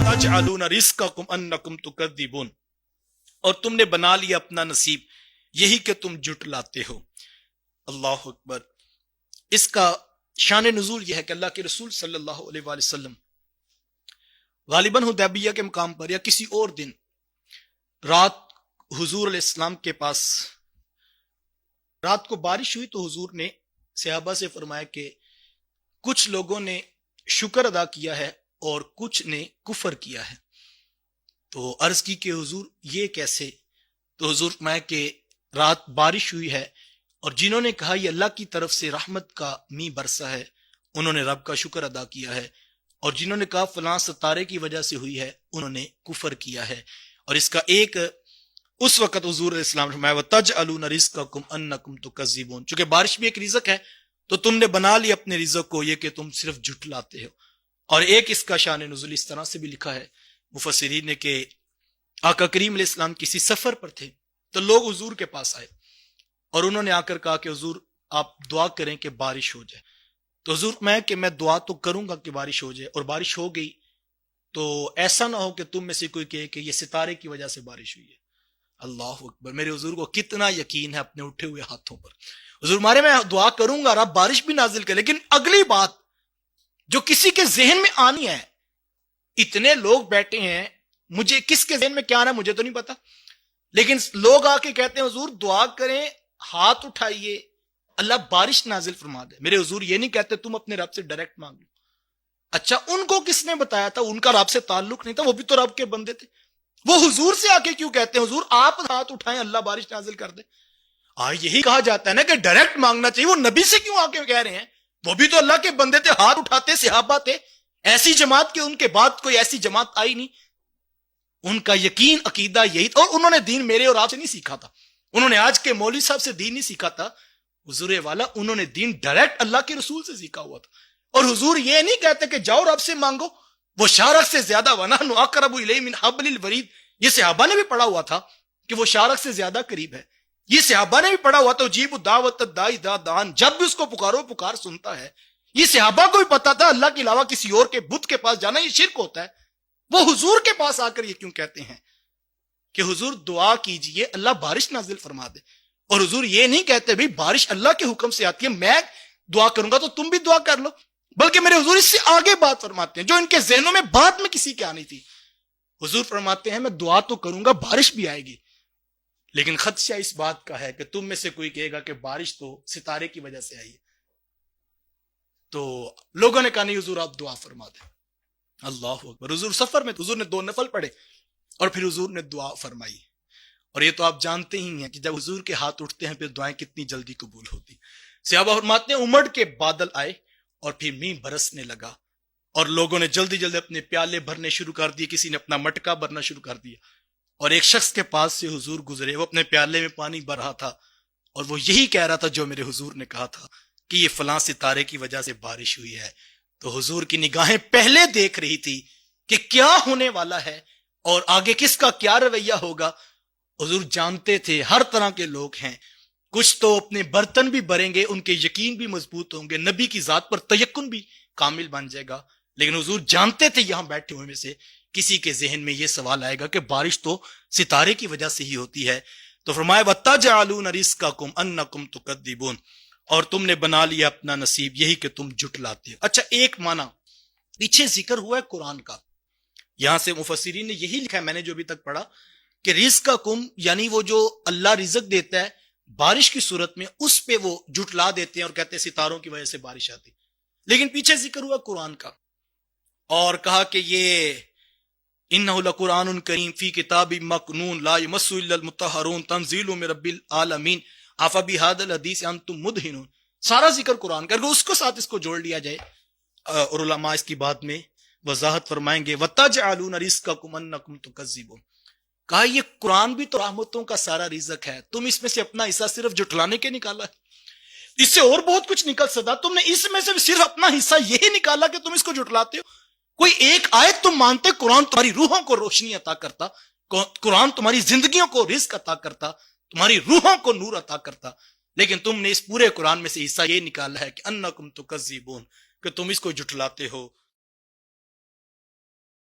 تجعلون رزقکم income تکذبون، اور تم نے بنا لیا اپنا نصیب یہی کہ تم جھٹلاتے ہو۔ اللہ اکبر۔ اس کا شان نزول یہ ہے کہ اللہ کے رسول صلی اللہ علیہ وآلہ وسلم غالباً حدیبیہ کے مقام پر یا کسی اور دن رات حضور علیہ السلام کے پاس رات کو بارش ہوئی، تو حضور نے صحابہ سے فرمایا کہ کچھ لوگوں نے شکر ادا کیا ہے اور کچھ نے کفر کیا ہے۔ تو عرض کی کہ حضور یہ کیسے؟ تو حضور فرمایا کہ رات بارش ہوئی ہے اور جنہوں نے کہا یہ اللہ کی طرف سے رحمت کا می برسا ہے انہوں نے رب کا شکر ادا کیا ہے، اور جنہوں نے کہا فلاں ستارے کی وجہ سے ہوئی ہے انہوں نے کفر کیا ہے۔ اور اس کا ایک اس وقت حضور علیہ السلام فرمایا وَتَجْعَلُونَ رِزْقَكُمْ أَنَّكُمْ تُكَذِّبُونَ، چونکہ بارش بھی ایک رزق ہے تو تم نے بنا لی اپنے رزق کو یہ کہ تم صرف جھٹلاتے ہو۔ اور ایک اس کا شان نزول اس طرح سے بھی لکھا ہے مفسرین نے کہ آقا کریم علیہ السلام کسی سفر پر تھے تو لوگ حضور کے پاس آئے اور انہوں نے آ کر کہا کہ حضور آپ دعا کریں کہ بارش ہو جائے۔ تو حضور میں دعا تو کروں گا کہ بارش ہو جائے، اور بارش ہو گئی تو ایسا نہ ہو کہ تم میں سے کوئی کہے کہ یہ ستارے کی وجہ سے بارش ہوئی ہے۔ اللہ اکبر۔ میرے حضور کو کتنا یقین ہے اپنے اٹھے ہوئے ہاتھوں پر۔ حضور مارے میں دعا کروں گا رب بارش بھی نازل کرے، لیکن اگلی بات جو کسی کے ذہن میں آنی ہے، اتنے لوگ بیٹھے ہیں، مجھے کس کے ذہن میں کیا آنا ہے مجھے تو نہیں پتا، لیکن لوگ آ کے کہتے ہیں حضور دعا کریں، ہاتھ اٹھائیے اللہ بارش نازل فرما دے۔ میرے حضور یہ نہیں کہتے تم اپنے رب سے ڈائریکٹ مانگ لو۔ اچھا ان کو کس نے بتایا تھا؟ ان کا رب سے تعلق نہیں تھا، وہ بھی تو رب کے بندے تھے، وہ حضور سے آ کے کیوں کہتے ہیں حضور آپ ہاتھ اٹھائیں اللہ بارش نازل کر دے؟ یہی کہا جاتا ہے نا کہ ڈائریکٹ مانگنا چاہیے، وہ نبی سے کیوں آ کے کہہ رہے ہیں؟ وہ بھی تو اللہ کے بندے تھے، ہاتھ اٹھاتے صحابہ تھے، ایسی جماعت کہ ان کے بعد کوئی ایسی جماعت آئی نہیں۔ ان کا یقین عقیدہ یہی تھا، اور انہوں نے دین میرے اور آپ سے نہیں سیکھا تھا، انہوں نے آج کے مولوی صاحب سے دین نہیں سیکھا تھا، حضور والا انہوں نے دین ڈائریکٹ اللہ کے رسول سے سیکھا ہوا تھا۔ اور حضور یہ نہیں کہتے کہ جاؤ رب سے مانگو، وہ شارق سے زیادہ وَنَحْنُ أَقْرَبُ إِلَيْهِ مِنْ حَبْلِ الْوَرِيدِ، یہ صحابہ نے بھی پڑھا ہوا تھا کہ وہ شارق سے زیادہ قریب ہے، یہ صحابہ نے بھی پڑھا ہوا تھا جیب دعوت الداعی اذا دعان، جب بھی اس کو پکارو پکار سنتا ہے۔ یہ صحابہ کو بھی پتا تھا اللہ کے علاوہ کسی اور کے بت کے پاس جانا یہ شرک ہوتا ہے، وہ حضور کے پاس آ کر یہ کیوں کہتے ہیں کہ حضور دعا کیجئے اللہ بارش نازل فرما دے؟ اور حضور یہ نہیں کہتے بھئی بارش اللہ کے حکم سے آتی ہے، میں دعا کروں گا تو تم بھی دعا کر لو، بلکہ میرے حضور اس سے آگے بات فرماتے ہیں جو ان کے ذہنوں میں بعد میں کسی کے آنی تھی۔ حضور فرماتے ہیں میں دعا تو کروں گا بارش بھی آئے گی، لیکن خدشہ اس بات کا ہے کہ تم میں سے کوئی کہے گا کہ بارش تو ستارے کی وجہ سے آئی ہے۔ تو لوگوں نے کہا نہیں حضور آپ دعا فرما دیں۔ اللہ اکبر۔ حضور سفر میں حضور نے 2 نفل پڑھے اور پھر حضور نے دعا فرمائی، اور یہ تو آپ جانتے ہی ہیں کہ جب حضور کے ہاتھ اٹھتے ہیں پھر دعائیں کتنی جلدی قبول ہوتی۔ صحابہ فرماتے ہیں امڑ کے بادل آئے اور پھر مینہ برسنے لگا، اور لوگوں نے جلدی جلدی اپنے پیالے بھرنے شروع کر دیے، کسی نے اپنا مٹکا بھرنا شروع کر دیا، اور ایک شخص کے پاس سے حضور گزرے، وہ اپنے پیالے میں پانی بھر رہا تھا اور وہ یہی کہہ رہا تھا جو میرے حضور نے کہا تھا کہ یہ فلاں ستارے کی وجہ سے بارش ہوئی ہے۔ تو حضور کی نگاہیں پہلے دیکھ رہی تھی کہ کیا ہونے والا ہے اور آگے کس کا کیا رویہ ہوگا۔ حضور جانتے تھے ہر طرح کے لوگ ہیں، کچھ تو اپنے برتن بھی بھریں گے، ان کے یقین بھی مضبوط ہوں گے، نبی کی ذات پر تیقن بھی کامل بن جائے گا، لیکن حضور جانتے تھے یہاں بیٹھے ہوئے میں سے کسی کے ذہن میں یہ سوال آئے گا کہ بارش تو ستارے کی وجہ سے ہی ہوتی ہے۔ تو فرمایا وَتَجْعَلُونَ رِزْقَكُمْ أَنَّكُمْ تُكَذِّبُونَ، اور تم نے بنا لیا اپنا نصیب یہی کہ تم جھٹلاتے ہو۔ اچھا ایک معنی پیچھے ذکر ہوا ہے قرآن کا، یہاں سے مفسرین نے یہی لکھا ہے، میں نے جو ابھی تک پڑھا کہ رزقکم یعنی وہ جو اللہ رزق دیتا ہے بارش کی صورت میں، اس پہ وہ جھٹلا دیتے ہیں اور کہتے ہیں ستاروں کی وجہ سے بارش آتی، لیکن پیچھے ذکر ہوا قرآن کا اور کہا کہ یہ انہ لقرآن کریم فی کتاب مکنون لا یمسہ الا المطہرون تنزیل من رب العالمین افبہذا الحدیث انتم مدہنون، سارا ذکر قرآن کا، اگر اس کو ساتھ اس کو جوڑ لیا جائے، اور علماء اس کی بات میں وضاحت فرمائیں گے وَتَجْعَلُونَ رِزْقَكُمْ أَنَّكُمْ تُكَذِّبُونَ، کہا یہ قرآن بھی تو رحمتوں کا سارا رزق ہے، تم اس میں سے اپنا حصہ صرف جھٹلانے کے نکالا ہے، اس سے اور بہت کچھ نکل سکتا، تم نے اس میں سے صرف اپنا حصہ یہی نکالا کہ تم اس کو جھٹلاتے ہو۔ کوئی ایک آیت تم مانتے قرآن تمہاری روحوں کو روشنی عطا کرتا، قرآن تمہاری زندگیوں کو رزق عطا کرتا، تمہاری روحوں کو نور عطا کرتا، لیکن تم نے اس پورے قرآن میں سے حصہ یہ نکالا ہے کہ انکم تکذبون، کہ تم اس کو جھٹلاتے ہو۔